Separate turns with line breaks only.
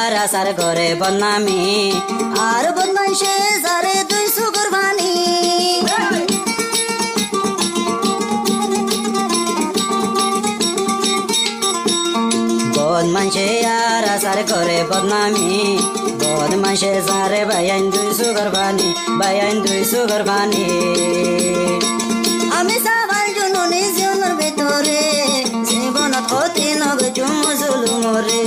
আর আসার ঘরে বদনামি আর বদমাইশে সারে দুই সুগর বানি বদমাইশে আর আসার ঘরে বদনামি বদমাইশে সারে বাইন দুই সুগর বানি বাইন দুই সুগর বানি আমি সাবার জন্য নিজের ভিতরে জীবনত হতে নগে চুমুজুল মরে